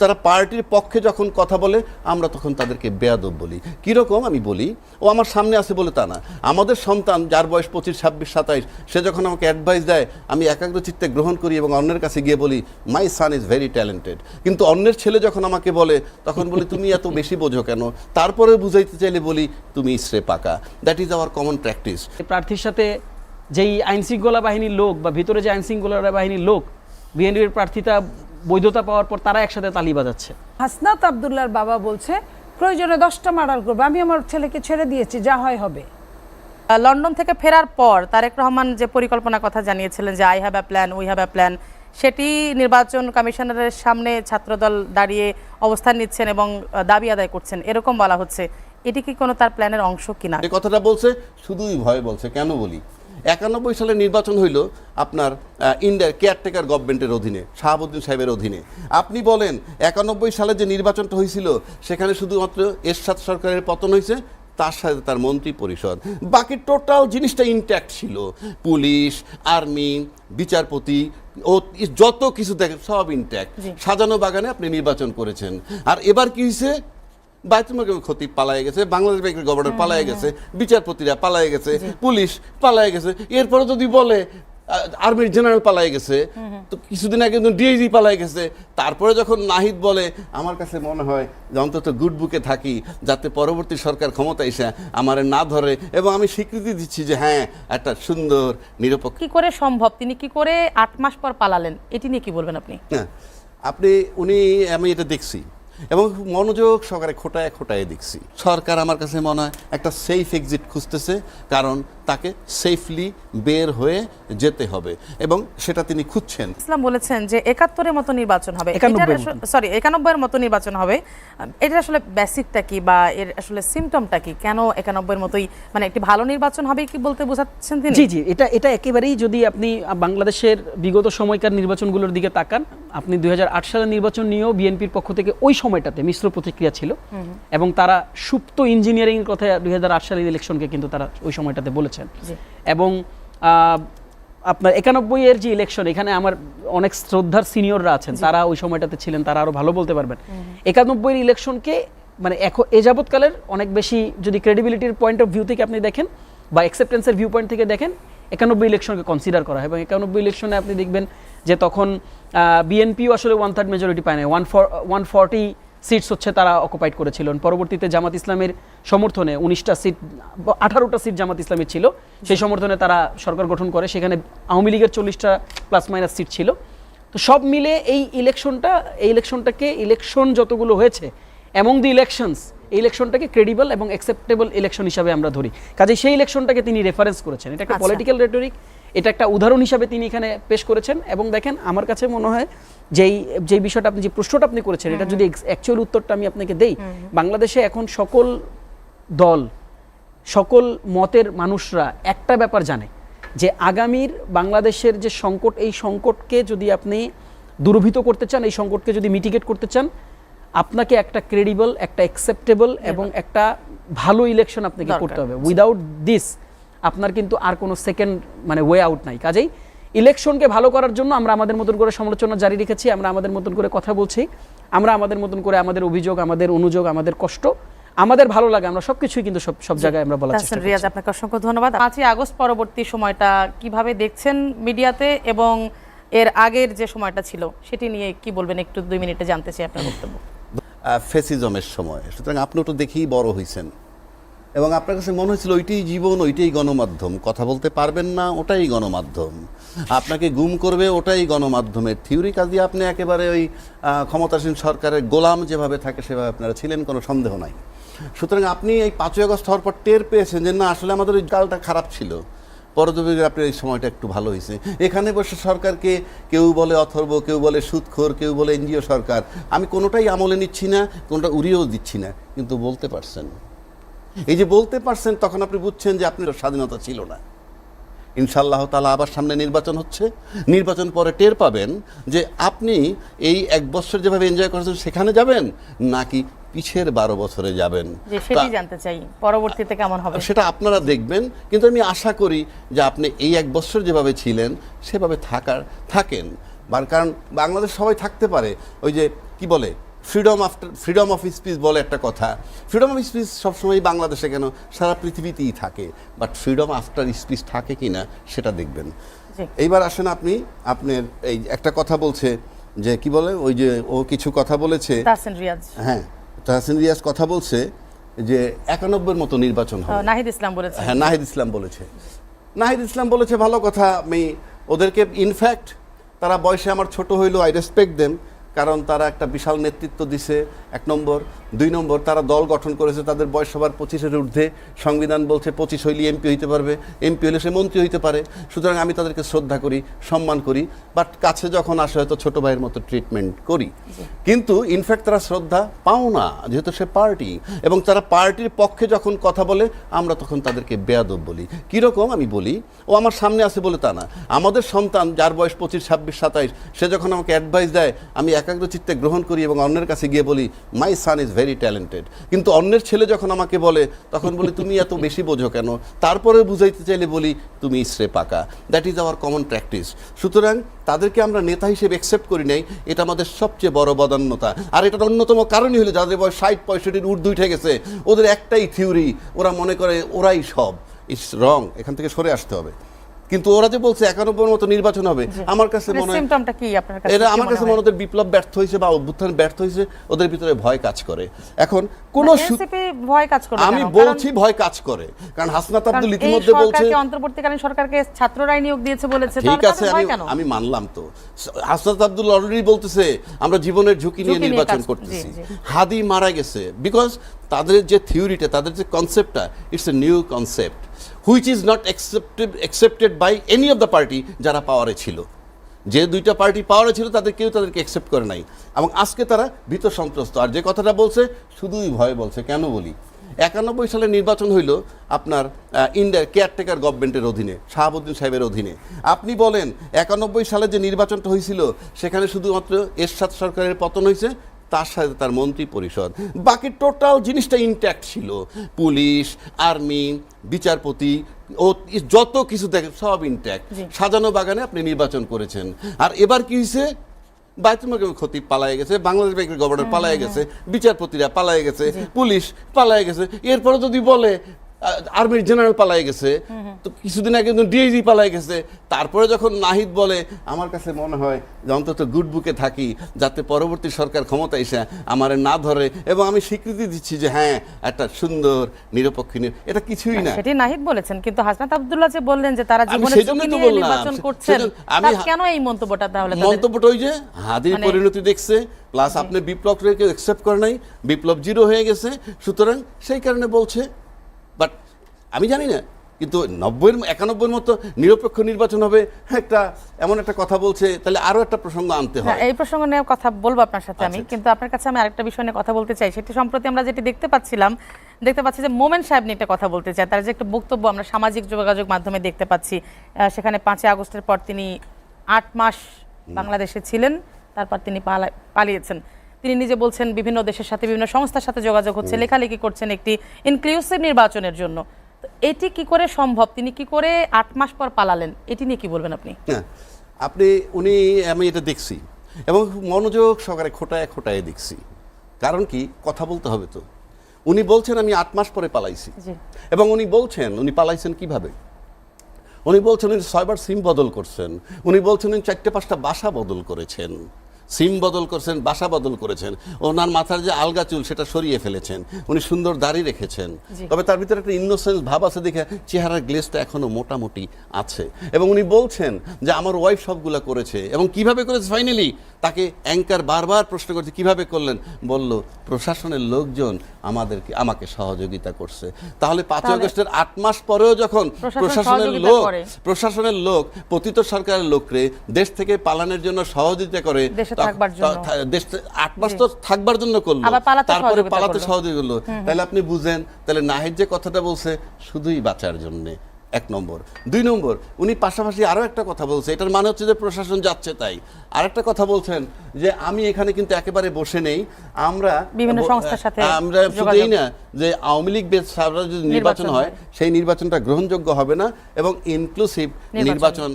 তারা পার্টির পক্ষে যখন কথা বলে আমরা তখন তাদেরকে বেয়াদব বলি। কীরকম আমি বলি, ও আমার সামনে আছে বলে তা না, আমাদের সন্তান যার বয়স 25, 26, 27 সে যখন আমাকে অ্যাডভাইস দেয় আমি একাগ্র চিত্তে গ্রহণ করি এবং অন্যের কাছে গিয়ে বলি মাই সান ইজ ভেরি ট্যালেন্টেড। কিন্তু অন্যের ছেলে যখন আমাকে বলে তখন বলি তুমি এত বেশি বোঝো কেন, তারপরে বুঝাইতে চাইলে বলি তুমি ইসরে পাকা। That is our common practice. প্রার্থীর সাথে যেই আইনশৃঙ্খলা বাহিনীর লোক বা ভিতরে যে আইনশৃঙ্খলা বাহিনীর লোক বিএনপির প্রার্থীতা বৈধতা পাওয়ার পর তারা একসাথে তালি বাজাচ্ছে। হাসনাত আব্দুল্লাহর বাবা বলছে প্রয়োজনে 10টা মার্ডার করবে, আমি আমার ছেলেকে ছেড়ে দিয়েছি, যা হয় হবে। লন্ডন থেকে ফেরার পর তারেক রহমান যে পরিকল্পনার কথা জানিয়েছিলেন যে I have a plan, we have a plan, সেটি নির্বাচন কমিশনারের সামনে ছাত্রদল দাঁড়িয়ে অবস্থান নিচ্ছেন এবং দাবি আদায় করছেন, এরকম বলা হচ্ছে। এটি কি কোনো তার প্ল্যানের অংশ কিনা? এই কথাটা বলছে শুধুই ভয় বলছে। কেন বলি, 91 সালে নির্বাচন হইল আপনার ইন্ডিয়ার কেয়ারটেকার গভর্নমেন্টের অধীনে, শাহাবুদ্দিন সাহেবের অধীনে। আপনি বলেন 91 সালে যে নির্বাচনটা হয়েছিল সেখানে শুধুমাত্র এরশাদ সরকারের পতন হয়েছে, তার সাথে তার মন্ত্রী পরিষদ, বাকি টোটাল জিনিসটা ইনট্যাক্ট ছিল। পুলিশ, আর্মি, বিচারপতি ও যত কিছু দেখেন সব ইনট্যাক্ট। সাজানো বাগানে আপনি নির্বাচন করেছেন। আর এবার কি হয়েছে, বায়তুল খতিব পালায়ে গেছে, বাংলাদেশ ব্যাংকের গভর্নর পালায়ে গেছে, বিচারপতিরা পালায়ে গেছে, পুলিশ পালায়ে গেছে, এরপরে যদি বলে আর্মির জেনারেল পালায়ে গেছে, তো কিছুদিন আগে ডিআইজি পালায়ে গেছে, তারপরে যখন নাহিদ বলে আমার কাছে মনে হয় যে অন্তত গুড বুকে থাকি যাতে পরবর্তী সরকার ক্ষমতা এসে আমারে না ধরে, এবং আমি স্বীকৃতি দিচ্ছি যে হ্যাঁ একটা সুন্দর নিরপেক্ষ। কি করে সম্ভব, তিনি কি করে 8 মাস পর পালালেন, এটি নিয়ে কি বলবেন আপনি? হ্যাঁ আমি এটা দেখছি এবং মনোযোগ সহকারে খোটায় খোটায় দেখছি। সরকার আমার কাছে মনে হয় একটা সেফ এক্সিট খুঁজতেছে, কারণ তাকে সেফলি বের হয়ে যেতে হবে এবং সেটা তিনি খুঁজছেন। ইসলাম বলেছেন যে 71-এর মতো নির্বাচন হবে, 91-এর মতো নির্বাচন হবে। এটা আসলে বেসিকটা কি বা এর আসলে সিম্পটমটা কি? কেন 91-এর মতোই, মানে একটি ভালো নির্বাচন হবে কি বলতে বোঝাচ্ছেন তিনি? জি, এটা একেবারেই, যদি আপনি বাংলাদেশের বিগত সময়কার নির্বাচনগুলোর দিকে তাকান, আপনি 2008 সালের নির্বাচন নিয়েও বিএনপির পক্ষ থেকে ওই সময়টাতে মিশ্র প্রতিক্রিয়া ছিল এবং তারা সুপ্ত ইঞ্জিনিয়ারিং কথা 2008 সালের ইলেকশনকে কিন্তু তারা ওই সময়টাতে বলেছেন। এবং আপনার 91-এর যে ইলেকশন, এখানে আমার অনেক শ্রদ্ধার সিনিয়ররা আছেন, তারা ওই সময়টাতে ছিলেন, তারা আরো ভালো বলতে পারবেন। 91-এর ইলেকশনকে মানে এ যাবৎকালের অনেক বেশি যদি ক্রেডিবিলিটির পয়েন্ট অফ ভিউ থেকে আপনি দেখেন বা অ্যাকসেপ্টেন্সের ভিউ পয়েন্ট থেকে দেখেন, 91 ইলেকশনকে কনসিডার করা হয়। এবং 91 ইলেকশনে আপনি দেখবেন যে তখন বিএনপিও আসলে 1/3 মেজরিটি পায় না, 140 সিটস হচ্ছে তারা অকুপাইড করেছিলেন। পরবর্তীতে জামাত ইসলামের সমর্থনে 18টা সিট জামাত ইসলামের ছিল, সেই সমর্থনে তারা সরকার গঠন করে। সেখানে আওয়ামী লীগের 40টা প্লাস মাইনাস সিট ছিল। তো সব মিলে এই ইলেকশনটাকে ইলেকশন যতগুলো হয়েছে অ্যামং দি ইলেকশনস, এই ইলেকশনটাকে ক্রেডিবল এবং অ্যাকসেপ্টেবল ইলেকশন হিসাবে আমরা ধরি। কাজে সেই ইলেকশনটাকে তিনি রেফারেন্স করেছেন, এটা একটা পলিটিক্যাল রেটরিক, এটা একটা উদাহরণ হিসাবে তিনি এখানে পেশ করেছেন। এবং দেখেন, আমার কাছে মনে হয় যেই বিষয়টা আপনি, যে প্রশ্নটা আপনি করেছেন, এটা যদি অ্যাকচুয়াল উত্তরটা আমি আপনাকে দেই, বাংলাদেশে এখন সকল দল, সকল মতের মানুষরা একটা ব্যাপার জানে যে আগামীর বাংলাদেশের যে সংকট, এই সংকটকে যদি আপনি দূরীভূত করতে চান, এই সংকটকে যদি মিটিগেট করতে চান, আপনাকে একটা ক্রেডিবল, একটা অ্যাকসেপ্টেবল এবং একটা ভালো ইলেকশন আপনাকে করতে হবে। উইদাউট দিস আপনার কিন্তু আর কোনো সেকেন্ড মানে ওয়ে আউট নাই। কাজেই ইলেকশনকে ভালো করার জন্য আমরা আমাদের মতন করে সমালোচনা জারি রেখেছি, আমরা আমাদের মতন করে কথা বলছি, আমরা আমাদের মতন করে আমাদের অভিযোগ, আমাদের অনুযোগ, আমাদের কষ্ট, আমাদের ভালো লাগে, আমরা সবকিছুই কিন্তু সব জায়গায় আমরা বলার চেষ্টা করছি। রিয়াজ, আপনাকে অসংখ্য ধন্যবাদ। 5ই আগস্ট পরবর্তী সময়টা কিভাবে দেখছেন মিডিয়াতে এবং এর আগের যে সময়টা ছিল সেটি নিয়ে কি বলবেন, একটু 2 মিনিটে জানতে চাই আপনার বক্তব্য। ফ্যাসিজমের সময়, সুতরাং আপনি ওটা দেখেই বড় হয়েছেন এবং আপনার কাছে মনে হয়েছিল ওইটাই জীবন, ওইটাই গণমাধ্যম, কথা বলতে পারবেন না ওটাই গণমাধ্যম, আপনাকে গুম করবে ওটাই গণমাধ্যমের থিওরি। কাজে আপনি একেবারে ওই ক্ষমতাসীন সরকারের গোলাম যেভাবে থাকে সেভাবে আপনারা ছিলেন, কোনো সন্দেহ নাই। সুতরাং আপনি এই 5ই আগস্ট হওয়ার পর টের পেয়েছেন যে না, আসলে আমাদের ওই কালটা খারাপ ছিল, পরবর্তীতে আপনার এই সময়টা একটু ভালো হয়েছে। এখানে বসে সরকারকে কেউ বলে অথর্ব, কেউ বলে সুদখোর, কেউ বলে এনজিও সরকার, আমি কোনোটাই আমলে নিচ্ছি না, কোনোটা উড়িয়েও দিচ্ছি না, কিন্তু বলতে পারছেন। এই যে বলতে পারছেন, তখন আপনি বুঝছেন যে আপনার স্বাধীনতা ছিল না। ইনশাআল্লাহ তাআলা আবার সামনে নির্বাচন হচ্ছে, নির্বাচন পরে টের পাবেন যে আপনি এই 1 বছর যেভাবে এনজয় করেছেন সেখানে যাবেন নাকি পিছের 12 বছরে যাবেন, সেটাই জানতে চাই পরবর্তীতে কেমন হবে সেটা আপনারা দেখবেন। কিন্তু আমি আশা করি যে আপনি এই 1 বছর যেভাবে ছিলেন সেভাবে থাকেন, কারণ বাংলাদেশ সবাই থাকতে পারে। ওই যে কি বলে ফ্রিডম অফ স্পিচ বলে একটা কথা। ফ্রিডম অফ স্পিচ সবসময় বাংলাদেশে কেন, সারা পৃথিবীতেই থাকে, বাট ফ্রিডম আফটার স্পিচ থাকে কি না সেটা দেখবেন। এইবার আসেন আপনার এই একটা কথা বলছে যে কি বলে, ওই যে ও কিছু কথা বলেছে, তাহসিন রিয়াজ, হ্যাঁ তাহসিন রিয়াজ কথা বলছে যে 91-এর মতো নির্বাচন হবে। নাহিদ ইসলাম বলেছে, হ্যাঁ নাহিদ ইসলাম বলেছে ভালো কথা। আমি ওদেরকে ইনফ্যাক্ট তারা বয়সে আমার ছোট হইলেও আই রেসপেক্ট দেম, কারণ তারা একটা বিশাল নেতৃত্ব দিছে, 1 নম্বর। 2 নম্বর, তারা দল গঠন করেছে, তাদের বয়স সবার 25-এর ঊর্ধ্বে। সংবিধান বলছে 25 হইলে এমপি হইতে পারবে, এমপি হলে সে মন্ত্রী হইতে পারে। সুতরাং আমি তাদেরকে শ্রদ্ধা করি, সম্মান করি, বাট কাছে যখন আসে হয়তো ছোট ভাইয়ের মতো ট্রিটমেন্ট করি। কিন্তু ইনফ্যাক্ট তারা শ্রদ্ধা পাও না, যেহেতু সে পার্টি, এবং তারা পার্টির পক্ষে যখন কথা বলে আমরা তখন তাদেরকে বেয়াদব বলি। কীরকম আমি বলি, ও আমার সামনে আছে বলে তা না, আমাদের সন্তান যার বয়স 25, 26, 27, সে যখন আমাকে অ্যাডভাইস দেয় আমি একাগ্রচিত্তে গ্রহণ করি এবং অন্যের কাছে গিয়ে বলি মাই সান ইজ ভেরি ট্যালেন্টেড। কিন্তু অন্যের ছেলে যখন আমাকে বলে তখন বলি তুমি এত বেশি বোঝো কেন, তারপরে বুঝাইতে চাইলে বলি তুমি ইসরে পাকা। That is our common practice. সুতরাং তাদেরকে আমরা নেতা হিসেবে অ্যাকসেপ্ট করি নাই, এটা আমাদের সবচেয়ে বড় বদান্যতা। আর এটার অন্যতম কারণই হলো যাদের বয়স 60-65-এর ঊর্ধ্বে উঠে গেছে, ওদের একটাই থিওরি, ওরা মনে করে ওরাই সব। ইটস রং, এখান থেকে সরে আসতে হবে। কিন্তু ওরা যে বলছে 91-এর মতো নির্বাচন হবে, আমার কাছে মনে হয় সিম্পটমটা কি আপনার কাছে? এটা আমার কাছে মনে হয় ওদের বিপ্লব ব্যর্থ হয়েছে বা অভ্যুত্থান ব্যর্থ হয়েছে, ওদের ভিতরে ভয় কাজ করে। এখন কোন এনসিপি ভয় কাজ করে, আমি বলছি ভয় কাজ করে, কারণ হাসনাত আব্দুল ইতিমধ্যে বলছে অন্তর্বর্তীকালীন সরকারকে ছাত্ররাই নিয়োগ দিয়েছে বলেছে। ঠিক আছে, আমি মানলাম তো। হাসনাত আব্দুল অলরেডি বলতেছে আমরা জীবনের ঝুঁকি নিয়ে নির্বাচন করতেছি। হাদি মারা গেছে বিকজ তাদের যে থিওরিটা, তাদের যে কনসেপ্টটা, it's a new concept which is not accepted by any of the party যারা পাওয়ারে ছিল। যে 2টা পার্টি পাওয়ারে ছিল তাদের কেউ তাদেরকে অ্যাকসেপ্ট করে নাই, এবং আজকে তারা ভীত সন্ত্রস্ত। আর যে কথাটা বলছে শুধুই ভয় বলছে। কেন বলি, 91 সালে নির্বাচন হইল আপনার ইন্ডিয়ার কেয়ারটেকার গভর্নমেন্টের অধীনে, শাহাবুদ্দিন সাহেবের অধীনে। আপনি বলেন 91 সালে যে নির্বাচনটা হয়েছিল সেখানে শুধুমাত্র এরশাদ সরকারের পতন হয়েছে, তার সাথে তার মন্ত্রী পরিষদ, বাকি টোটাল জিনিসটা ইনট্যাক্ট ছিল। পুলিশ, আর্মি, বিচারপতি ও যত কিছু দেখেন সব ইনট্যাক্ট। সাজানো বাগানে আপনি নির্বাচন করেছেন। আর এবার কি হয়েছে, বায়তুল মালের খতিব পালায়ে গেছে, বাংলাদেশ ব্যাংকের গভর্নর পালায়ে গেছে, বিচারপতিরা পালায়ে গেছে, পুলিশ পালায়ে গেছে, এরপরে যদি বলে আর্মির জেনারেল পালায়ে গেছে, তো কিছুদিন আগে ডিআইজি পালায়ে গেছে। তারপরে যখন নাহিদ বলে আমার কাছে মনে হয় যে অন্তত গুড বুকে থাকি যাতে পরবর্তী সরকার ক্ষমতা এসে আমার না ধরে, এবং আমি স্বীকৃতি দিচ্ছি যে হ্যাঁ একটা সুন্দর নিরপেক্ষ, এটা কিছুই না। সেটি নাহিদ বলেছেন, কিন্তু হাসনাত আব্দুল্লাহ যে বললেন যে তারা জীবনের ঝুঁকি নিয়ে নির্বাচন করছেন, কেন এই মন্তব্যটা? তাহলে মন্তব্যটা ওই যে হাদির পরিণতি দেখছে, প্লাস আপনি বিপ্লবকে কেউ অ্যাকসেপ্ট করে নাই, বিপ্লব 0 হয়ে গেছে, সুতরাং সেই কারণে বলছে। বাট আমি জানি না, কিন্তু 91-এর মতো নিরপেক্ষ নির্বাচন হবে একটা এমন একটা কথা বলছে, তাহলে আরো একটা প্রসঙ্গ আনতে হয়। এই প্রসঙ্গ নিয়ে কথা বলবো আপনার সাথে আমি, কিন্তু আপনার কাছে আমি আরেকটা বিষয় নিয়ে কথা বলতে চাই। সেটি সম্প্রতি আমরা যেটি দেখতে পাচ্ছি যে মোমেন সাহেব নিয়ে একটা কথা বলতে চাই। তার যে একটা বক্তব্য আমরা সামাজিক যোগাযোগ মাধ্যমে দেখতে পাচ্ছি, সেখানে 5 আগস্টের পর তিনি 8 মাস বাংলাদেশে ছিলেন, তারপর তিনি পালিয়েছেন। তিনি নিজে বলছেন বিভিন্ন দেশের সাথে, বিভিন্ন সংস্থার সাথে যোগাযোগ হচ্ছে, লেখালেখি করছেন একটি ইনক্লুসিভ নির্বাচনের জন্য। তো এটি কি করে সম্ভব? তিনি কি করে 8 মাস পর পালালেন? এটি নিয়ে কি বলবেন আপনি? আমি এটা দেখছি এবং মনোযোগ সহকারে খোটায় দেখছি। কারণ কি, কথা বলতে হবে তো। উনি বলছেন আমি 8 মাস পরে পালাইছি, এবং উনি বলছেন উনি পালাইছেন কিভাবে। উনি বলছেন উনি 6বার সিম বদল করছেন, উনি বলছেন উনি 4-5টা বাসা বদল করেছেন, সিম বদল করছেন, বাসা বদল করেছেন, ওনার মাথার যে আলগা চুল সেটা সরিয়ে ফেলেছেন, উনি সুন্দর দাড়ি রেখেছেন, তবে তার ভিতরে একটা ইনোসেন্স ভাব আছে দেখে চেহারার গ্লেজটা এখনো মোটামুটি আছে। এবং উনি বলছেন যে আমার ওয়াইফ সবগুলা করেছে, এবং কিভাবে করেছে ফাইনালি তাকে অ্যাঙ্কার বারবার প্রশ্ন করছে কিভাবে করলেন, বলল প্রশাসনের প্রশাসনের লোকজন আমাকে সহযোগিতা করছে। তাহলে 5 আগস্টের 8 মাস পরেও যখন প্রশাসনের লোক পতিত সরকারের লোকরে দেশ থেকে পালানোর জন্য সহযোগিতা করে, 8 মাস তো থাকবার জন্য করলো, তারপরে পালাতে সহযোগিতা করলো, তাহলে আপনি বুঝেন তাহলে নাহিদ যে কথাটা বলছে শুধুই বাঁচার জন্যে, 1 নম্বর। 2 নম্বর, উনি পাশাপাশি আরো একটা কথা বলছে, এটার মানে হচ্ছে যে প্রশাসন যাচ্ছে তাই। আরেকটা কথা বলছেন যে আমি এখানে কিন্তু একেবারে বসে নেই, আমরা বিভিন্ন সংস্থার সাথে শুধুই না যে আওয়ামী লীগ বেস যদি নির্বাচন হয় সেই নির্বাচনটা গ্রহণযোগ্য হবে না, এবং ইনক্লুসিভ নির্বাচন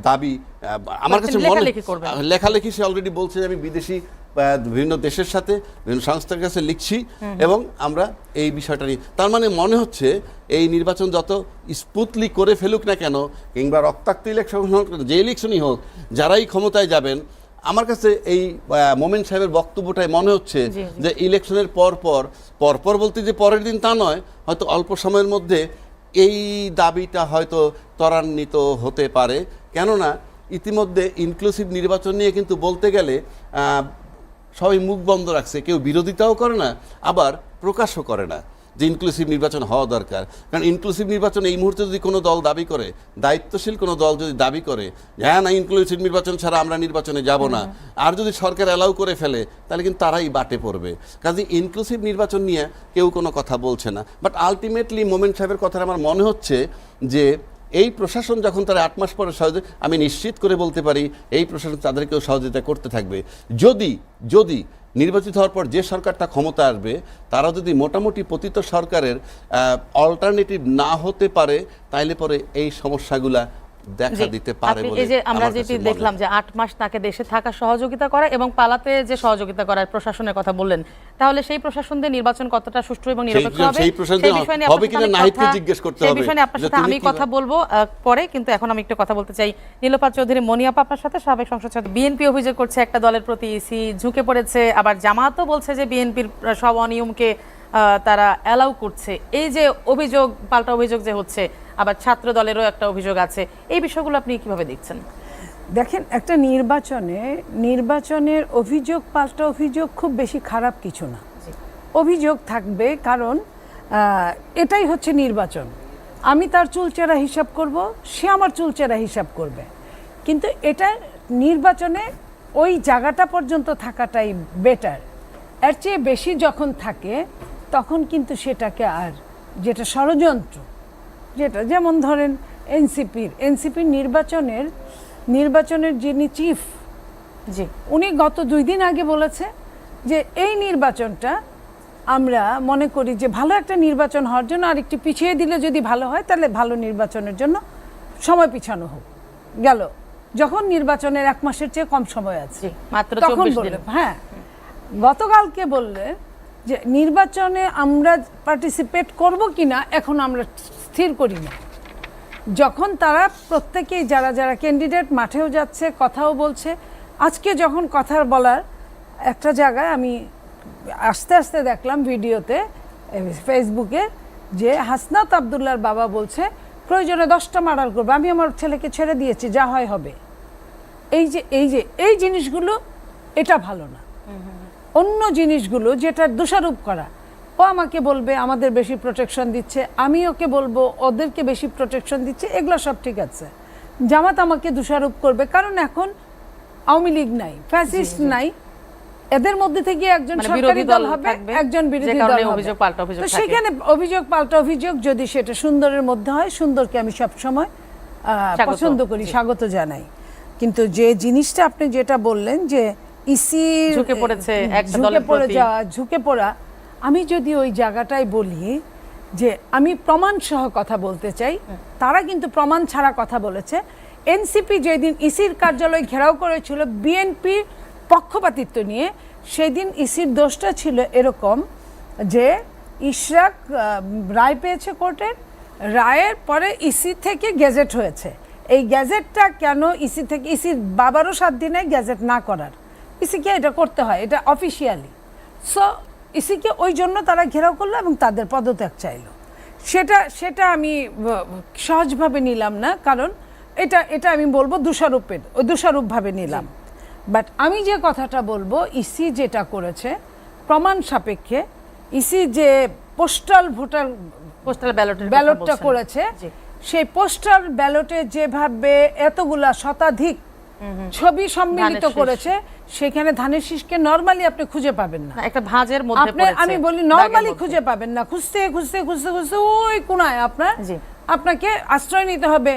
দাবি আমার কাছে লেখালেখি সে অলরেডি বলছে আমি বিদেশি বিভিন্ন দেশের সাথে বিভিন্ন সংস্থার কাছে লিখছি এবং আমরা এই বিষয়টা নিয়ে, তার মানে মনে হচ্ছে এই নির্বাচন যত স্মুথলি করে ফেলুক না কেন, কিংবা রক্তাক্ত ইলেকশন হোক, যে ইলেকশনই হোক, যারাই ক্ষমতায় যাবেন, আমার কাছে এই মোমেন সাহেবের বক্তব্যটাই মনে হচ্ছে যে ইলেকশনের পর বলতে যে পরের দিন তা নয়, হয়তো অল্প সময়ের মধ্যে এই দাবিটা হয়তো ত্বরান্বিত হতে পারে। কেননা ইতিমধ্যে ইনক্লুসিভ নির্বাচন নিয়ে কিন্তু বলতে গেলে সবাই মুখ বন্ধ রাখছে, কেউ বিরোধিতাও করে না, আবার প্রকাশও করে না যে ইনক্লুসিভ নির্বাচন হওয়া দরকার। কারণ ইনক্লুসিভ নির্বাচন এই মুহূর্তে যদি কোনো দল দাবি করে, দায়িত্বশীল কোনো দল যদি দাবি করে হ্যাঁ না ইনক্লুসিভ নির্বাচন ছাড়া আমরা নির্বাচনে যাব না, আর যদি সরকার অ্যালাউ করে ফেলে, তাহলে কিন্তু তারাই বাটে পড়বে। কাজে ইনক্লুসিভ নির্বাচন নিয়ে কেউ কোনো কথা বলছে না। বাট আলটিমেটলি মোমেন সাহেবের কথাটা আমার মনে হচ্ছে যে এই প্রশাসন যখন তারা 8 মাস পরে আমি নিশ্চিত করে বলতে পারি এই প্রশাসন তাদেরকেও সহযোগিতা করতে থাকবে। যদি নির্বাচিত হওয়ার পর যে সরকারটা ক্ষমতা আসবে, তারা যদি মোটামুটি পতিত সরকারের অল্টারনেটিভ না হতে পারে, তাইলে পরে এই সমস্যাগুলা দেখা দিতে পারে বলে এই যে আমরা যেটি দেখলাম যে 8 মাস তাকে দেশে থাকা সহযোগিতা করা এবং পালাতে যে সহযোগিতা করার প্রশাসনের কথা বললেন, তাহলে সেই প্রশাসন দিয়ে নির্বাচন কতটা সুষ্ঠু এবং নিরপেক্ষ হবে সেই বিষয়ে নিয়ে হবে কিনা নাহিদকে জিজ্ঞেস করতে হবে। সেই বিষয়ে আপনার সাথে আমি কথা বলবো পরে, কিন্তু এখন আমি একটু কথা বলতে চাই নীলোফার চৌধুরী মনিয়াপা আপনার সাথে, সাবেক সংসদ সদস্য। বিএনপি অভিযোগ করছে একটা দলের প্রতি ইসি ঝুঁকে পড়েছে, আবার জামাতও বলছে যে বিএনপির সব অনিয়মকে তারা অ্যালাউ করছে। এই যে অভিযোগ পাল্টা অভিযোগ যে হচ্ছে, আবার ছাত্র দলেরও একটা অভিযোগ আছে, এই বিষয়গুলো আপনি কিভাবে দেখছেন? দেখেন, একটা নির্বাচনের অভিযোগ পাল্টা অভিযোগ খুব বেশি খারাপ কিছু না, অভিযোগ থাকবে, কারণ এটাই হচ্ছে নির্বাচন। আমি তার চুলচেরা হিসাব করব, সে আমার চুলচেরা হিসাব করবে, কিন্তু এটা নির্বাচনে ওই জায়গাটা পর্যন্ত থাকাটাই বেটার। এর চেয়ে বেশি যখন থাকে তখন কিন্তু সেটাকে আর যেটা ষড়যন্ত্র, যেটা যেমন ধরেন এনসিপির নির্বাচনের যিনি চিফ, উনি গত 2 দিন আগে বলেছে যে এই নির্বাচনটা আমরা মনে করি যে ভালো একটা নির্বাচন হওয়ার জন্য আরেকটু পিছিয়ে দিলে যদি ভালো হয়, তাহলে ভালো নির্বাচনের জন্য সময় পিছানো হোক। গেল যখন নির্বাচনের 1 মাসের চেয়ে কম সময় আছে, মাত্র তখন 24 বললেন, দিন। হ্যাঁ, গতকালকে বললে যে নির্বাচনে আমরা পার্টিসিপেট করব কিনা এখন আমরা স্থির করি না। যখন তারা প্রত্যেকেই যারা ক্যান্ডিডেট মাঠেও যাচ্ছে, কথাও বলছে, আজকে যখন কথা বলার একটা জায়গায় আমি আস্তে আস্তে দেখলাম ভিডিওতে ফেসবুকে যে হাসনাত আবদুল্লাহর বাবা বলছে প্রয়োজনে 10টা মার্ডার করবে, আমি আমার ছেলেকে ছেড়ে দিয়েছি, যা হয় হবে। এই জিনিসগুলো এটা ভালো না। অন্য জিনিসগুলো যেটা দোষারোপ করা, ও আমাকে বলবে আমাদের বেশি প্রোটেকশন দিচ্ছে, আমি ওকে বলবো ওদেরকে বেশি প্রোটেকশন দিচ্ছে, এগুলো সব ঠিক আছে। জামাত আমাকে দোষারোপ করবে, কারণ এখন আওয়ামী লীগ নাই, ফ্যাসিস্ট নাই, এদের মধ্যে থেকে একজন সরকারি দল হবে, একজন বিরোধী দল হবে। তো সেখানে অভিযোগ পাল্টা অভিযোগ যদি সেটা সুন্দরের মধ্যে হয়, সুন্দরকে আমি সব সময় পছন্দ করি, স্বাগত জানাই। কিন্তু যে জিনিসটা আপনি যেটা বললেন যে ইসি ঝুঁকে পড়া, আমি যদি ওই জায়গাটাই বলি যে আমি প্রমাণ সহ কথা বলতে চাই, তারা কিন্তু প্রমাণ ছাড়া কথা বলেছে। এনসিপি যেদিন ইসির কার্যালয় ঘেরাও করেছিল বিএনপির পক্ষপাতিত্ব নিয়ে, সেদিন ইসির দোষটা ছিল এরকম যে ইশরাক রায় পেয়েছে কোর্টের, রায়ের পরে ইসি থেকে গেজেট হয়েছে। এই গেজেটটা কেন ইসির বাবারও সাধ্য নেই গেজেট না করার, ইসিকে এটা করতে হয়, এটা অফিসিয়ালি। সো ইসিকে ওই জন্য তারা ঘেরাও করলো এবং তাদের পদত্যাগ চাইলো। সেটা আমি সহজভাবে নিলাম না, কারণ এটা আমি বলবো দোষারোপভাবে নিলাম। বাট আমি যে কথাটা বলবো, ইসি যেটা করেছে প্রমাণ সাপেক্ষে, ইসি যে পোস্টাল ব্যালটটা করেছে, সেই পোস্টাল ব্যালটে যেভাবে এতগুলা শতাধিক ছবি সম্মিলিত করেছে, সেখানে ধানের শীষকে নরমালি আপনি খুঁজে পাবেন না, একটা ভাঁজের মধ্যে পড়েছে। আমি বলি নরমালি খুঁজে পাবেন না, খুঁজতে ওই কোনায় আপনাকে আশ্রয় নিতে হবে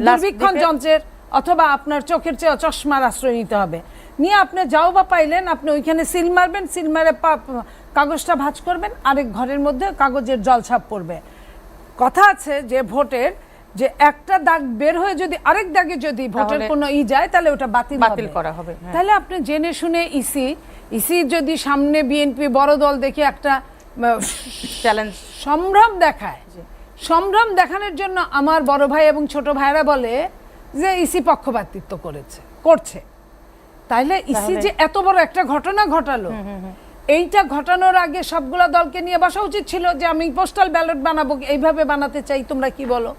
দূরবীক্ষণ যন্ত্রের, অথবা আপনার চোখের চেয়ে চশমার আশ্রয় নিতে হবে। নিয়ে আপনি যাও বা পাইলেন, আপনি ওইখানে সিল মারবেন, সিল মারে কাগজটা ভাঁজ করবেন, আরেক ঘরের মধ্যে কাগজের জলছাপ পড়বে। কথা আছে যে ভোটের যে একটা দাগ বের হয়ে যদি আরেক দাগে যদি ভোটের তাহলে কোনো যায় তাহলে ওটা বাতিল করা হবে, হ্যাঁ। তাহলে আপনি জেনে শুনে ইসি যদি সামনে বিএনপি বড় দল দেখে একটা চ্যালেঞ্জ সম্ভ্রম দেখায়, সম্ভ্রম দেখানোর জন্য আমার বড় ভাই এবং ছোট ভাইরা বলে যে ইসি পক্ষপাতিত্ব করছে, তাইলে ইসি যে এত বড় একটা ঘটনা ঘটালো, এইটা ঘটানোর আগে সবগুলা দলকে নিয়ে বসা উচিত ছিল যে আমি পোস্টাল ব্যালট বানাবো, এইভাবে বানাতে চাই, তোমরা কি বলো?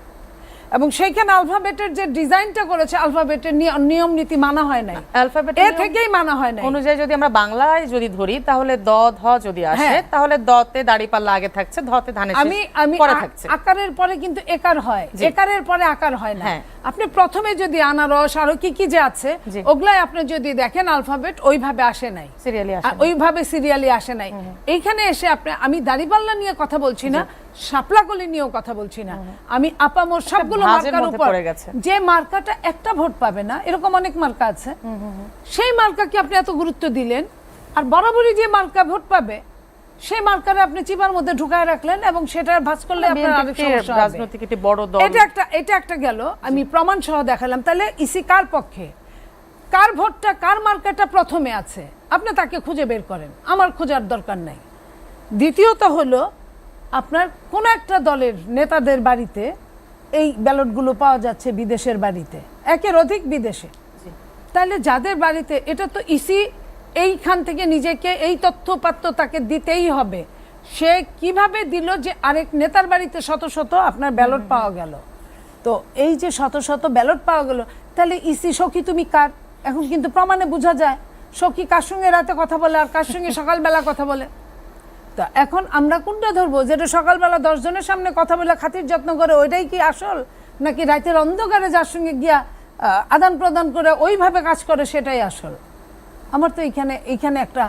এবং সেইখানে আলফাবেটের যে ডিজাইনটা করেছে, আলফাবেটের নিয়ম নীতি মানা হয় নাই, অ্যালফাবেট থেকেই মানা হয় নাই। অনুযায়ী যদি আমরা বাংলায় যদি ধরি তাহলে দ ধ যদি আসে, হ্যাঁ। তাহলে দতে দাড়িপাল্লা আগে থাকছে, ধতে ধানের আমি শীষ পরে থাকছে। আকারের পরে কিন্তু একার হয়, একারের পরে আকার হয় না। হ্যাঁ। আপনি প্রথমে যদি আনারস আরো কি কি যে আছে জি। ওগুলাই আপনি যদি দেখেন আলফাবেট ওইভাবে আসে নাই, সিরিয়ালি আসে ওইভাবে সিরিয়ালি আসে নাই। এইখানে এসে আপনি, আমি দাড়িপাল্লা নিয়ে কথা বলছি না, শাপলাকলি নিয়েও কথা বলছি না, আমি আপামর সবগুলো ভাঁজের মার্কার মধ্যে উপর পড়ে গেছে। যে মার্কাটা একটা ভোট পাবে না, এরকম অনেক মার্কা আছে, সেই মার্কাকে আপনি এত গুরুত্ব দিলেন, আর বরাবরই যে মার্কা ভোট পাবে সেই মার্কারে আপনি চিপার মধ্যে ঢুকায় রাখলেন এবং সেটা ভাঁজ করলে আপনার আরেক সমস্যা হবে। রাজনৈতিক একটি বড় দল, এটা একটা গেল, আমি প্রমাণ সহ দেখালাম। তাহলে ইসি কার পক্ষে, কার ভোটটা, কার মার্কাটা প্রথমে আছে আপনি তাকে খুঁজে বের করেন, আমার খোঁজার দরকার নাই। দ্বিতীয়ত হলো আপনার কোন একটা দলের নেতাদের বাড়িতে এই ব্যালটগুলো পাওয়া যাচ্ছে বিদেশের বাড়িতে, একের অধিক বিদেশে, তাহলে যাদের বাড়িতে, এটা তো ইসি এইখান থেকে নিজেকে এই তথ্যপাত্র তাকে দিতেই হবে। সে কিভাবে দিল যে আরেক নেতার বাড়িতে শত শত আপনার ব্যালট পাওয়া গেল, তো এই যে শত শত ব্যালট পাওয়া গেল, তাহলে ইসি সখী তুমি কার? এখন কিন্তু প্রমাণে বোঝা যায় সখী কার সঙ্গে রাতে কথা বলে আর কার সঙ্গে সকালবেলা কথা বলে। তা এখন আমরা কোনটা ধরবো, যেটা সকালবেলা 10 জনের সামনে কথা বলে খাতির যত্ন করে ওইটাই কি আসল, নাকি রাতের অন্ধকারে যার সঙ্গে গিয়া আদান প্রদান করে ওইভাবে কাজ করে সেটাই আসল? আমার তো এইখানে একটা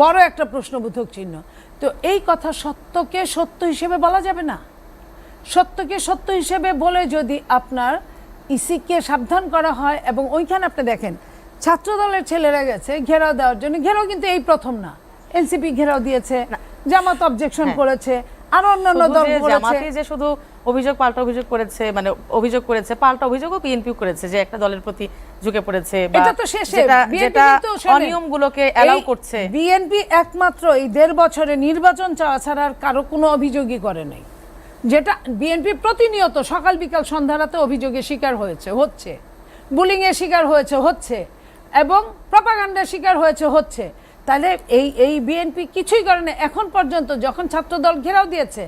বড় একটা প্রশ্নবোধক চিহ্ন। তো এই কথা সত্যকে সত্য হিসেবে বলা যাবে না, সত্যকে সত্য হিসেবে বলে যদি আপনার ইসিকে সাবধান করা হয়, এবং ওইখানে আপনি দেখেন ছাত্রদলের ছেলেরা গেছে ঘেরাও দেওয়ার জন্য, ঘেরাও কিন্তু এই প্রথম না, এনসিপি ঘেরাও দিয়েছে, জামাত অবজেকশন করেছে, আর অন্যান্য দল করেছে। জামাতে যে শুধু অভিযোগ পাল্টা অভিযোগ করেছে, মানে অভিযোগ করেছে, পাল্টা অভিযোগও বিএনপি করেছে যে একটা দলের প্রতি ঝুঁকে পড়েছে, এটা তো শেষে যেটা অনিয়মগুলোকে অ্যালাউ করছে। বিএনপি একমাত্র এই 1.5 বছরে নির্বাচন চাওয়া ছাড়া আর কারো কোনো অভিযোগই করে নাই, যেটা বিএনপি প্রতিনিয়ত সকাল বিকাল সন্ধ্যা রাতে অভিযোগের শিকার হচ্ছে, বুলিং এর শিকার হচ্ছে এবং প্রপাগান্ডার শিকার হচ্ছে। তাহলে এই বিএনপি কিছুই করে না এখন পর্যন্ত। যখন ছাত্রদল ঘেরাও দিয়েছে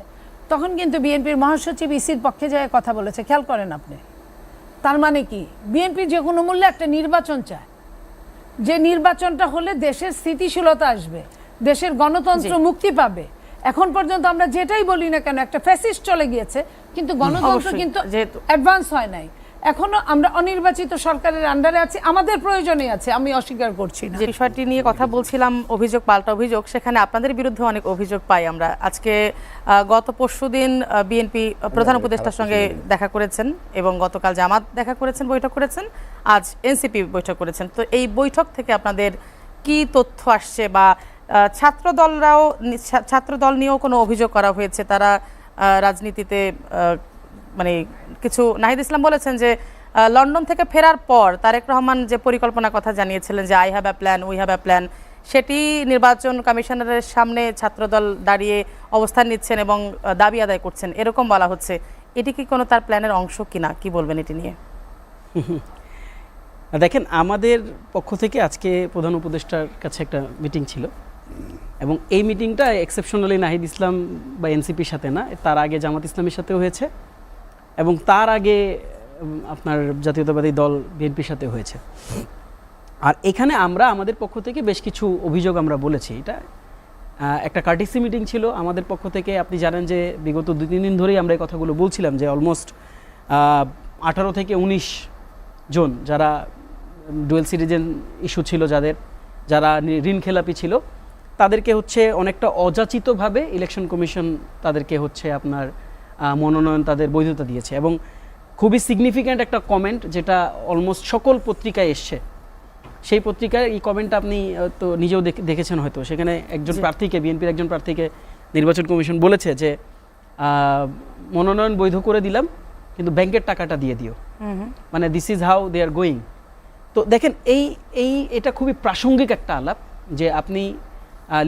তখন কিন্তু বিএনপির মহাসচিব ইসির পক্ষে যায় কথা বলেছে, খেয়াল করেন আপনি। তার মানে কি, বিএনপি যে কোনো মূল্যে একটা নির্বাচন চায়, যে নির্বাচনটা হলে দেশের স্থিতিশীলতা আসবে, দেশের গণতন্ত্র মুক্তি পাবে। এখন পর্যন্ত আমরা যেটাই বলি না কেন, একটা ফ্যাসিস্ট চলে গিয়েছে, কিন্তু গণতন্ত্র কিন্তু অ্যাডভান্স হয় নাই। এখনো আমরা অনির্বাচিত সরকারের আন্ডারে আছি, আমাদের প্রয়োজনে আছে, আমি অস্বীকার করছি না। যে বিষয়টি নিয়ে কথা বলছিলাম, অভিযোগ পাল্টা অভিযোগ, সেখানে আপনাদের বিরুদ্ধে অনেক অভিযোগ পাই আমরা। আজকে গত পরশুদিন বিএনপি প্রধান উপদেষ্টার সঙ্গে দেখা করেছেন এবং গতকাল জামাত দেখা করেছেন, বৈঠক করেছেন, আজ এনসিপি বৈঠক করেছেন। তো এই বৈঠক থেকে আপনাদের কি তথ্য আসছে, বা ছাত্রদল নিয়েও কোনো অভিযোগ করা হয়েছে, তারা রাজনীতিতে মানে কিছু, নাহিদ ইসলাম বলেছেন যে লন্ডন থেকে ফেরার পর তারেক রহমান যে পরিকল্পনার কথা জানিয়েছিলেন যে I have a plan, we have a plan, সেটি নির্বাচন কমিশনারের সামনে ছাত্রদল দাঁড়িয়ে অবস্থান নিচ্ছেন এবং দাবি আদায় করছেন, এরকম বলা হচ্ছে। এটি কি কোনো তার প্ল্যানের অংশ কিনা, কি বলবেন এটি নিয়ে? দেখেন, আমাদের পক্ষ থেকে আজকে প্রধান উপদেষ্টার কাছে একটা মিটিং ছিল, এবং এই মিটিংটা এক্সেপশনালি নাহিদ ইসলাম বা এনসিপির সাথে না, তার আগে জামাত ইসলামের সাথেও হয়েছে, এবং তার আগে আপনার জাতীয়তাবাদী দল বিএনপির সাথে হয়েছে। আর এখানে আমরা আমাদের পক্ষ থেকে বেশ কিছু অভিযোগ আমরা বলেছি। এটা একটা কার্টিসি মিটিং ছিল আমাদের পক্ষ থেকে। আপনি জানেন যে বিগত 2-3 দিন ধরেই আমরা এই কথাগুলো বলছিলাম যে অলমোস্ট 18 থেকে 19 জন যারা ডুয়েল সিটিজেন ইস্যু ছিল, যারা ঋণ খেলাপি ছিল, তাদেরকে হচ্ছে অনেকটা অযাচিতভাবে ইলেকশন কমিশন তাদেরকে হচ্ছে আপনার মনোনয়ন, তাদের বৈধতা দিয়েছে। এবং খুবই সিগনিফিক্যান্ট একটা কমেন্ট, যেটা অলমোস্ট সকল পত্রিকায় এসছে। সেই পত্রিকায় এই কমেন্টটা আপনি তো নিজেও দেখেছেন হয়তো। সেখানে একজন প্রার্থীকে, বিএনপির একজন প্রার্থীকে নির্বাচন কমিশন বলেছে যে মনোনয়ন বৈধ করে দিলাম, কিন্তু ব্যাংকের টাকাটা দিয়ে দিও, মানে this is how they are going. তো দেখেন এটা খুবই প্রাসঙ্গিক একটা আলাপ যে আপনি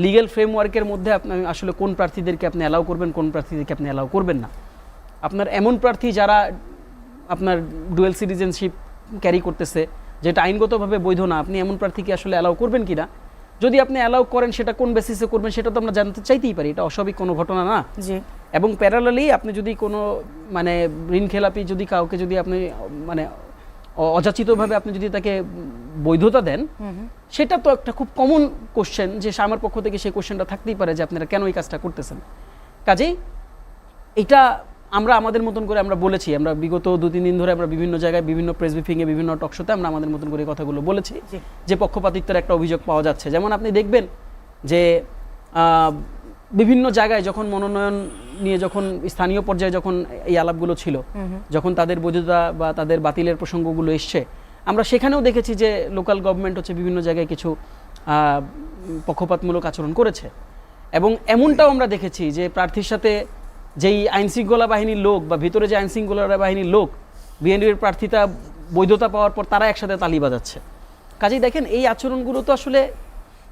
লিগ্যাল ফ্রেমওয়ার্কের মধ্যে আপনি আসলে কোন প্রার্থীদেরকে আপনি অ্যালাউ করবেন, কোন প্রার্থীদেরকে আপনি অ্যালাউ করবেন না। আপনার এমন প্রার্থী যারা আপনার ডুয়েল সিটিজেনশিপ ক্যারি করতেছে, যেটা আইনগতভাবে বৈধ না, আপনি এমন প্রার্থীকে আসলে অ্যালাউ করবেন কিনা। যদি আপনি অ্যালাউ করেন সেটা কোন বেসিসে করবেন সেটা তো আমরা জানতে চাইতেই পারি, এটা অস্বাভাবিক কোনো ঘটনা না। জি। এবং প্যারালালি আপনি যদি কোনো মানে ঋণ খেলাপি যদি কাউকে যদি আপনি মানে অযাচিতভাবে আপনি যদি তাকে বৈধতা দেন, সেটা তো একটা খুব কমন কোশ্চেন যে আমার পক্ষ থেকে সেই কোশ্চেনটা থাকতেই পারে যে আপনারা কেন এই কাজটা করতেছেন। কাজেই এটা আমরা আমাদের মতন করে আমরা বলেছি, আমরা বিগত 2-3 দিন ধরে আমরা বিভিন্ন জায়গায় বিভিন্ন প্রেস ব্রিফিংয়ে বিভিন্ন টকশোতে আমরা আমাদের মতন করে কথাগুলো বলেছি যে পক্ষপাতিত্বের একটা অভিযোগ পাওয়া যাচ্ছে। যেমন আপনি দেখবেন যে বিভিন্ন জায়গায় যখন মনোনয়ন নিয়ে যখন স্থানীয় পর্যায়ে যখন এই আলাপগুলো ছিল, যখন তাদের বৈধতা বা তাদের বাতিলের প্রসঙ্গগুলো এসছে, আমরা সেখানেও দেখেছি যে লোকাল গভর্নমেন্ট হচ্ছে বিভিন্ন জায়গায় কিছু পক্ষপাতমূলক আচরণ করেছে। এবং এমনটাও আমরা দেখেছি যে প্রার্থীর সাথে যেই আইনশৃঙ্খলা বাহিনীর লোক বা ভিতরে যে আইনশৃঙ্খলা বাহিনীর লোক বিএনপির প্রার্থীতা বৈধতা পাওয়ার পর তারা একসাথে তালি বাজাচ্ছে। কাজেই দেখেন এই আচরণগুলো তো আসলে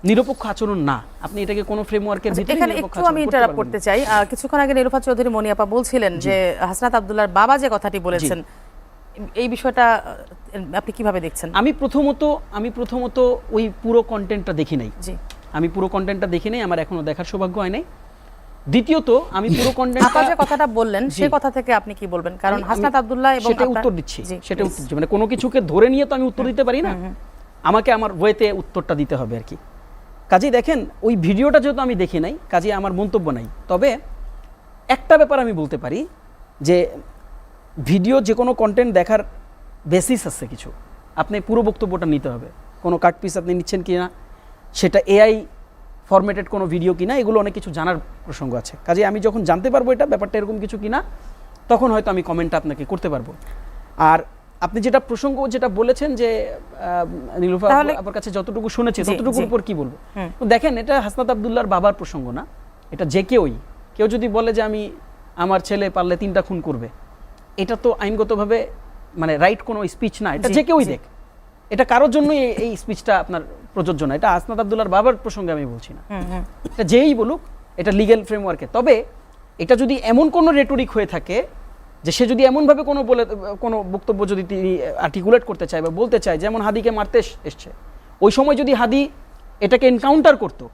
নিরপেক্ষ আচরণ না, আপনি এটাকে কোনো ফ্রেমওয়ার্কের ভিতরে এখানে একটু আমি ইন্টারাপ্ট করতে চাই। কিছুক্ষণ আগে নিরুফা চৌধুরী মনিয়াপা বলছিলেন যে হাসনাত আব্দুল্লাহর বাবা যে কথাটি বলেছেন, এই বিষয়টা আপনি কিভাবে দেখছেন? আমি প্রথমত ওই পুরো কন্টেন্টটা দেখি নাই। জি, আমি পুরো কন্টেন্টটা দেখি নাই, আমার এখনো দেখার সৌভাগ্য হয় নাই। দ্বিতীয়ত আমি পুরো আপনি যে কথাটা বললেন সেই কথা থেকে আপনি কি বলবেন? কারণ হাসনাত আব্দুল্লাহ এবং সেটা উত্তর দিচ্ছি, সেটা উত্তর দিচ্ছি, মানে কোনো কিছুকে ধরে নিয়ে তো আমি উত্তর দিতে পারি না, আমাকে আমার ওয়েতে উত্তরটা দিতে হবে আর কি। কাজেই দেখেন ওই ভিডিওটা যেহেতু আমি দেখি নাই, কাজেই আমার মন্তব্য নাই। তবে একটা ব্যাপার আমি বলতে পারি যে ভিডিও যে কোনো কন্টেন্ট দেখার বেসিস আছে কিছু, আপনি পুরো বক্তব্যটা নিতে হবে। কোনো কাট পিস আপনি নিচ্ছেন কি না, সেটা এআই ফরম্যাটেড কোনো ভিডিও কিনা, এগুলো অনেক কিছু জানার প্রসঙ্গ আছে। কাজে আমি যখন জানতে পারবো এটা ব্যাপারটা এরকম কিছু কিনা, তখন হয়তো আমি কমেন্টটা আপনাকে করতে পারবো। আর আপনি যেটা প্রসঙ্গ যেটা বলেছেন যে নীলুফা আপনার কাছে যতটুকু শুনেছি ততটুকুর উপর কি বলবো, দেখেন এটা হাসনাত আব্দুল্লাহর বাবার প্রসঙ্গ না, এটা যে কেউ যদি বলে যে আমি আমার ছেলে পারলে 3টা খুন করবে, এটা তো আইনগতভাবে মানে রাইট কোনো স্পিচ না, এটা যে কেউই দেখ, এটা কারোর জন্যই এই স্পিচটা আপনার প্রযোজ্য না। এটা হাসনাত আব্দুল্লাহর বাবার প্রসঙ্গে আমি বলছি না, এটা যেই বলুক এটা লিগ্যাল ফ্রেমওয়ার্কে। তবে এটা যদি এমন কোনো রেটরিক হয়ে থাকে যে সে যদি এমনভাবে কোনো বক্তব্য যদি তিনি আর্টিকুলেট করতে চায় বা বলতে চায়, যেমন হাদিকে মারতে এসছে, ওই সময় যদি হাদি এটাকে এনকাউন্টার করতো,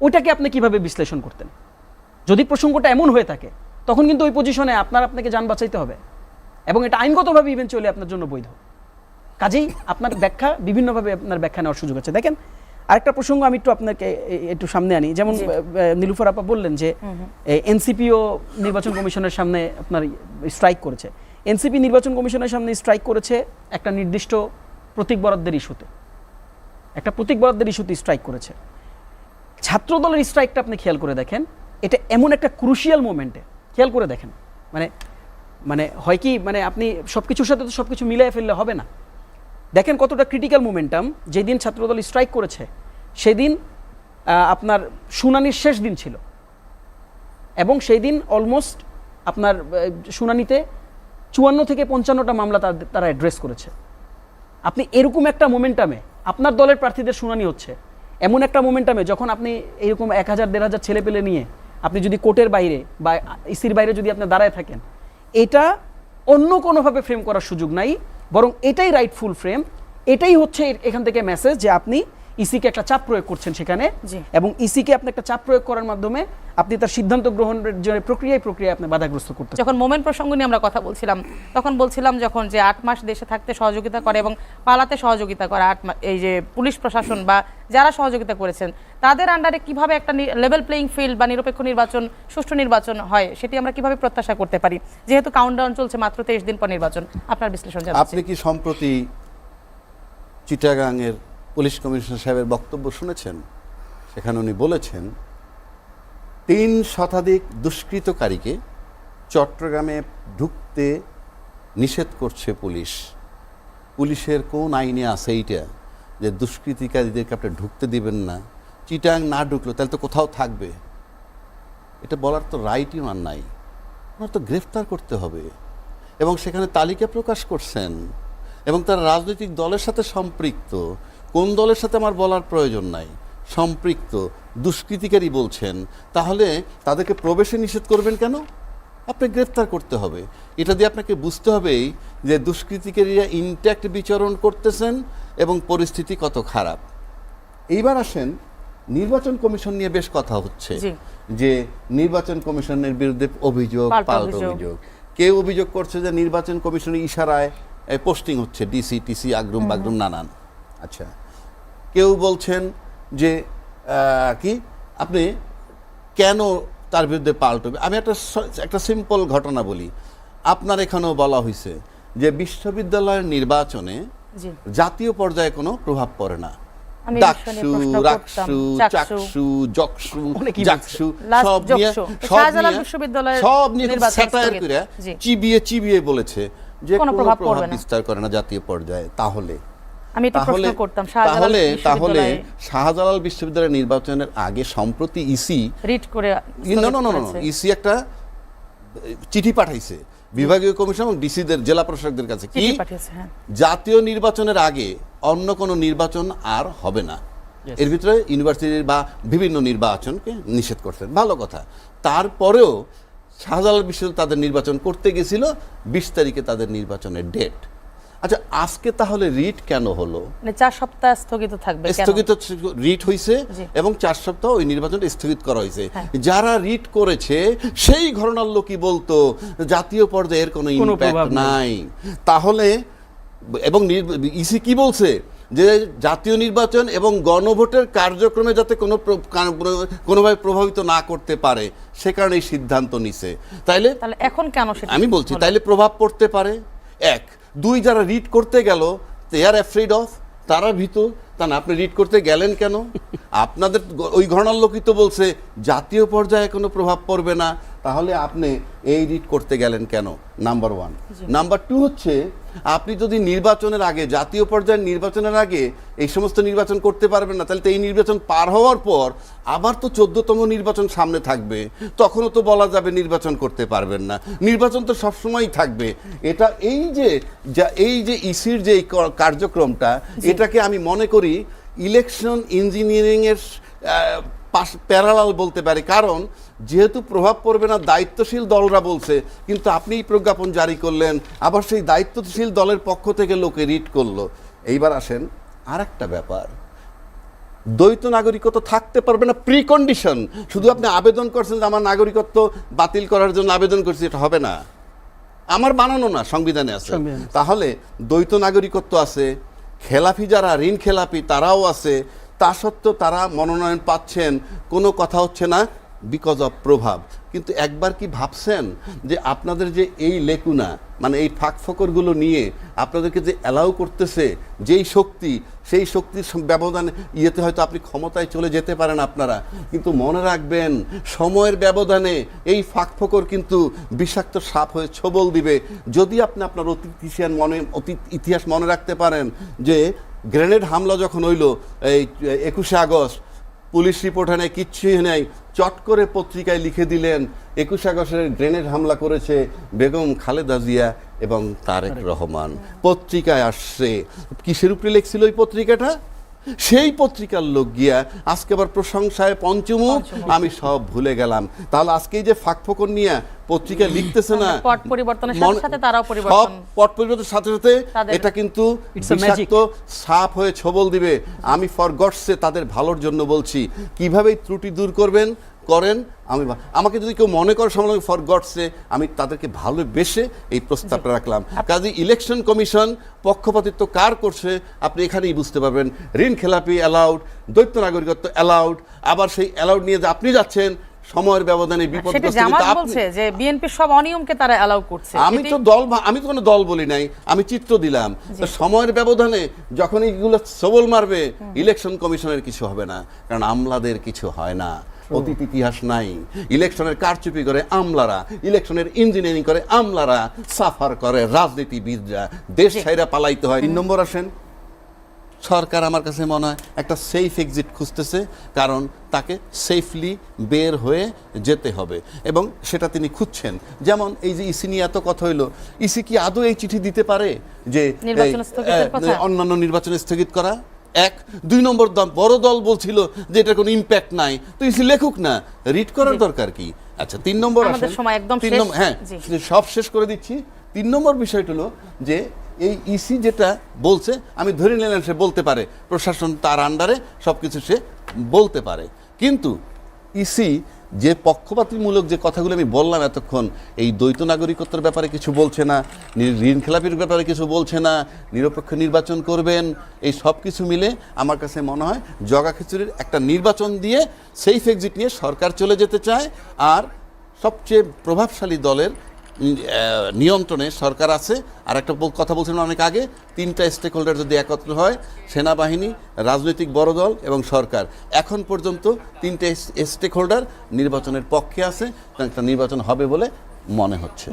ওইটাকে আপনি কিভাবে বিশ্লেষণ করতেন? যদি প্রসঙ্গটা এমন হয়ে থাকে তখন কিন্তু ওই পজিশনে আপনাকে যান বাঁচাইতে হবে, এবং এটা আইনগতভাবে ইভেনচুয়ালি আপনার জন্য বৈধ। কাজেই আপনার ব্যাখ্যা বিভিন্নভাবে আপনার ব্যাখ্যা নেওয়ার সুযোগ আছে। দেখেন আরেকটা প্রসঙ্গ আমি একটু আপনাকে একটু সামনে আনি, যেমন নীলুফার আপা বললেন যে এনসিপিও নির্বাচন কমিশনের সামনে আপনার স্ট্রাইক করেছে। এনসিপি নির্বাচন কমিশনের সামনে স্ট্রাইক করেছে একটা নির্দিষ্ট প্রতীক বরাদ্দের ইস্যুতে, স্ট্রাইক করেছে। ছাত্র দলের স্ট্রাইকটা আপনি খেয়াল করে দেখেন, এটা এমন একটা ক্রুশিয়াল মোমেন্টে, খেয়াল করে দেখেন, মানে হয় কি, মানে আপনি সবকিছুর সাথে তো সবকিছু মিলিয়ে ফেললে হবে না। দেখেন কতটা ক্রিটিক্যাল মোমেন্টাম। যেদিন ছাত্রদল স্ট্রাইক করেছে সেদিন আপনার শুনানির শেষ দিন ছিল, এবং সেই দিন অলমোস্ট আপনার শুনানিতে 54 থেকে 55টা মামলা তারা অ্যাড্রেস করেছে। আপনি এরকম একটা মোমেন্টামে আপনার দলের প্রার্থীদের শুনানি হচ্ছে, এমন একটা মোমেন্টামে যখন আপনি এরকম 1000-1500 ছেলে পেলে নিয়ে আপনি যদি কোর্টের বাইরে বা ইসির বাইরে যদি আপনি দাঁড়ায় থাকেন, এটা অন্য কোনোভাবে ফ্রেম করার সুযোগ নাই, বরং এটাই রাইটফুল ফ্রেম। এটাই হচ্ছে এখান থেকে মেসেজ যে আপনি ইসিকে একটা চাপ প্রয়োগ করছেন সেখানে, এবং ইসিকে আপনি একটা চাপ প্রয়োগ করার মাধ্যমে আপনি তার সিদ্ধান্ত গ্রহণের যে প্রক্রিয়ায় আপনি বাধাগ্রস্ত করতেছেন। যখন মোমেন্ট প্রসঙ্গ নিয়ে আমরা কথা বলছিলাম, তখন বলছিলাম যখন যে 8 মাস দেশে থাকতে সহযোগিতা করে এবং পালাতে সহযোগিতা করে এই যে পুলিশ প্রশাসন বা যারা সহযোগিতা করেছেন, তাদের আন্ডারে কিভাবে একটা লেভেল প্লেইং ফিল্ড বা নিরপেক্ষ নির্বাচন, সুষ্ঠু নির্বাচন হয়, সেটি আমরা কিভাবে প্রত্যাশা করতে পারি, যেহেতু কাউন্টডাউন চলছে মাত্র 23 দিন পর নির্বাচন? আপনার বিশ্লেষণ জানাচ্ছি। আপনি কি সম্প্রতি চিটাগাংয়ের পুলিশ কমিশনার সাহেবের বক্তব্য শুনেছেন? সেখানে উনি বলেছেন 3 শতাধিক দুষ্কৃতকারীকে চট্টগ্রামে ঢুকতে নিষেধ করছে পুলিশ। পুলিশের কোন আইনে আছে এইটা যে দুষ্কৃতিকারীদেরকে আপনি ঢুকতে দিবেন না? চিটাগাং না ঢুকলো তাহলে তো কোথাও থাকবে, এটা বলার তো রাইটই ওনার নাই, ওনার তো গ্রেফতার করতে হবে। এবং সেখানে তালিকা প্রকাশ করছেন এবং তারা রাজনৈতিক দলের সাথে সম্পৃক্ত, কোন দলের সাথে আমার বলার প্রয়োজন নাই, সম্পৃক্ত দুষ্কৃতিকারী বলছেন, তাহলে তাদেরকে প্রবেশে নিষেধ করবেন কেন? আপনি গ্রেফতার করতে হবে। এটা দিয়ে আপনাকে বুঝতে হবেই যে দুষ্কৃতিকারীরা ইনট্যাক্ট বিচরণ করতেছেন এবং পরিস্থিতি কত খারাপ। এইবার আসেন, নির্বাচন কমিশন নিয়ে বেশ কথা হচ্ছে জি। যে নির্বাচন কমিশনের বিরুদ্ধে অভিযোগ, পাল্টা পাল্টা অভিযোগ। অভিযোগ। কেউ অভিযোগ করছে যে নির্বাচন কমিশনের ইশারায় পোস্টিং হচ্ছে, ডিসি টিসি আগরুম বাগরুম নানান। আচ্ছা, কেউ বলছেন যে কি আপনি কেন তার বিরুদ্ধে পাল্টবে। আমি একটা সিম্পল ঘটনা বলি। আপনার এখানেও বলা হয়েছে যে বিশ্ববিদ্যালয়ের নির্বাচনে জি। জাতীয় পর্যায়ে কোনো প্রভাব পড়ে না। আমি ডাকসু, প্রশ্ন করতাম, রাকসু, চাকসু, চাকসু, জকসু, অনেকেই জাকসু, Last সব নিয়ে জকসু। শাহজালাল বিশ্ববিদ্যালয়ের সব নিয়ে নির্বাচন স্যাটায়ার স্থগিত। করে জি। চিবিয়ে বলেছে যে কোনো কোনো প্রভাব প্রভাব পড়বে না। বিস্তার করে না জাতীয় পর্যায়ে। তাহলে আমি এটা প্রশ্ন করতাম, শাহজালাল তাহলে বিশ্ববিদ্যালয়ে শাহজালাল বিশ্ববিদ্যালয়ের নির্বাচনের আগে সম্প্রতি ইসি রিট করে ইসি একটা চিঠি পাঠাইছে বিভাগীয় কমিশন এবং ডিসিদের, জেলা প্রশাসকদের কাছে, কি চিঠি পাঠিয়েছে, হ্যাঁ। জাতীয় নির্বাচনের আগে অন্য কোনো নির্বাচন আর হবে না। Yes. এর ভিতরে ইউনিভার্সিটির বা বিভিন্ন নির্বাচনকে নিষেধ করছেন, ভালো কথা। তারপরেও শাহজালাল বিশ্ববিদ্যালয় তাদের নির্বাচন করতে গেছিল, 20 তারিখে তাদের নির্বাচনের ডেট। আচ্ছা, আজকে তাহলে রিট কেন হলো? মানে 4 সপ্তাহ স্থগিত থাকবে কেন? স্থগিত রিট হয়েছে জি। এবং 4 সপ্তাহ ওই নির্বাচনটা স্থগিত করা হয়েছে। হ্যাঁ। যারা রিট করেছে সেই ঘটনার লোকই বলতো জাতীয় পর্যায়ের কোনো কোনো ইম্প্যাক্ট প্রভাব নেই। নাই। তাহলে এবং ইসি কি বলছে যে জাতীয় নির্বাচন এবং গণভোটের কার্যক্রমে যাতে কোনোভাবে প্রভাবিত না করতে পারে সে কারণে এই সিদ্ধান্ত নিছে। তাইলে তাহলে এখন কেন সেটা আমি বলছি হলো? তাইলে প্রভাব পড়তে পারে। 1, 2 যারা রিড করতে গেল দে আর অ্যাফ্রেড অফ, তারা ভীতু। তা না, আপনি রিড করতে গেলেন কেন? আপনাদের ওই ঘটনার লোকই তো বলছে জাতীয় পর্যায়ে কোনো প্রভাব পড়বে না, তাহলে আপনি এই রিড করতে গেলেন কেন? নাম্বার 1। নাম্বার 2 হচ্ছে আপনি যদি নির্বাচনের আগে, জাতীয় পর্যায়ের নির্বাচনের আগে এই সমস্ত নির্বাচন করতে পারবেন না, তাহলে তো এই নির্বাচন পার হওয়ার পর আবার তো 14তম নির্বাচন সামনে থাকবে, তখনও তো বলা যাবে নির্বাচন করতে পারবেন না। নির্বাচন তো সবসময়ই থাকবে। এটা এই যে ইসির যে কার্যক্রমটা, এটাকে আমি মনে করি ইলেকশন ইঞ্জিনিয়ারিংয়ের প্যারালাল বলতে পারি। কারণ যেহেতু প্রভাব পড়বে না দায়িত্বশীল দলরা বলছে, কিন্তু আপনি প্রজ্ঞাপন জারি করলেন, আবার সেই দায়িত্বশীল দলের পক্ষ থেকে লোকে রিট করলো। এইবার আসেন আর একটা ব্যাপার, দ্বৈত নাগরিকত্ব থাকতে পারবে না প্রিকন্ডিশন। শুধু আপনি আবেদন করছেন যে আমার নাগরিকত্ব বাতিল করার জন্য আবেদন করছি, এটা হবে না। আমার বানানো না, সংবিধানে আছে। তাহলে দ্বৈত নাগরিকত্ব আছে, খেলাপি যারা ঋণ খেলাপি তারাও আছে, তা সত্ত্বেও তারা মনোনয়ন পাচ্ছেন, কোনো কথা হচ্ছে না বিকজ অফ প্রভাব। কিন্তু একবার কি ভাবছেন যে আপনাদের যে এই লেকুনা, মানে এই ফাঁকফোকরগুলো নিয়ে আপনাদেরকে যে অ্যালাউ করতেছে যেই শক্তি, সেই শক্তির ব্যবধানে ইয়েতে হয়তো আপনি ক্ষমতায় চলে যেতে পারেন আপনারা, কিন্তু মনে রাখবেন সময়ের ব্যবধানে এই ফাঁকফোকর কিন্তু বিষাক্ত সাপ হয়ে ছোবল দিবে। যদি আপনি আপনার অতীত ইতিহাস মনে রাখতে পারেন যে গ্রেনেড হামলা যখন হইল এই 21শে আগস্ট, পুলিশ রিপোর্ট নেই, কিচ্ছুই নেই, চট করে পত্রিকায় লিখে দিলেন 21 আগস্টের গ্রেনেড হামলা করেছে বেগম খালেদা জিয়া এবং তারেক রহমান। পত্রিকায় আসছে, কিসের উপরে লিখছিল ওই পত্রিকাটা? সেই পত্রিকার লোক গিয়া আজকে আবার প্রশংসায় পঞ্চমুখ, আমি সব ভুলে গেলাম। তাহলে আজকে এই যে ফাঁকফোকর নিয়ে পত্রিকা লিখতেছে না, পট পরিবর্তনের সাথে সাথে তারাও সব পরিবর্তন, পট পরিবর্তনের সাথে সাথে তাদের- এটা কিন্তু It's a বিষাক্ত সাপ হয়ে ছোবল দিবে। আমি ফর গডসে তাদের ভালোর জন্য বলছি, কিভাবে এই ত্রুটি দূর করেন। আমাকে যদি কেউ মনে করে সমালোচনা ফর গডসে, আমি তাদেরকে ভালোবেসে এই প্রস্তাবটা রাখলাম। কাজে ইলেকশন কমিশন পক্ষপাতিত্ব কার করছে আপনি এখানেই বুঝতে পারবেন। ঋণ খেলাপি অ্যালাউড, দ্বৈত নাগরিকত্ব অ্যালাউড, আবার সেই অ্যালাউড নিয়ে যে আপনি যাচ্ছেন সময়ের ব্যবধানে সেটা বিপদগ্রস্ত। জামাত কিন্তু বলছে যে বিএনপি সব অনিয়মকে তারা অ্যালাউ করছে। আমি তো কোনো দল বলি নাই, আমি চিত্র দিলাম। তো সময়ের ব্যবধানে যখন এইগুলো সবল মারবে, ইলেকশন কমিশনের কিছু হবে না, কারণ আমলাদের কিছু হয় না, অতীত ইতিহাস নাই। ইলেকশনের কারচুপি করে আমলারা, ইলেকশনের ইঞ্জিনিয়ারিং করে আমলারা, সাফার করে রাজনীতিবিদরা, দেশ ছাইরা পালাইতে হয়। 3 নম্বর আসেন, সরকার আমার কাছে মনে হয় একটা সেফ এক্সিট খুঁজতেছে, কারণ তাকে সেফলি বের হয়ে যেতে হবে এবং সেটা তিনি খুঁজছেন। যেমন এই যে ইসি নিয়ে এত কথা হইলো, ইসি কি আদৌ এই চিঠি দিতে পারে যে নির্বাচন স্থগিতের কথা? অন্যান্য নির্বাচন স্থগিত করা? এক। দুই নম্বর, বড় দল বলছিল যে এটার কোনো ইম্প্যাক্ট নাই, তো ইসি লেখুক না, রিড করার দরকার কি? আচ্ছা, 3 নম্বর আমাদের আসেন। সময় একদম তিন শেষ। নম্বর, হ্যাঁ, জি। সব শেষ করে দিচ্ছি। 3 নম্বর বিষয়টা হলো যে এই ইসি যেটা বলছে, আমি ধরে নিলাম সে বলতে পারে, প্রশাসন তার আন্ডারে সবকিছু সে বলতে পারে, কিন্তু ইসি যে পক্ষপাতিমূলক যে কথাগুলো আমি বললাম এতক্ষণ, এই দ্বৈত নাগরিকত্বের ব্যাপারে কিছু বলছে না, ঋণ খেলাপির ব্যাপারে কিছু বলছে না, নিরপেক্ষ নির্বাচন করবেন, এই সব কিছু মিলে আমার কাছে মনে হয় জগা খিচুড়ির একটা নির্বাচন দিয়ে সেফ এক্সিট নিয়ে সরকার চলে যেতে চায়। আর সবচেয়ে প্রভাবশালী দলের নিয়ন্ত্রণে সরকার আছে। আর একটা কথা বলছিলাম অনেক আগে, 3টা স্টেক হোল্ডার যদি একত্র হয়, সেনাবাহিনী, রাজনৈতিক বড় দল এবং সরকার, এখন পর্যন্ত 3টে স্টেক হোল্ডার নির্বাচনের পক্ষে আছে, একটা নির্বাচন হবে বলে মনে হচ্ছে।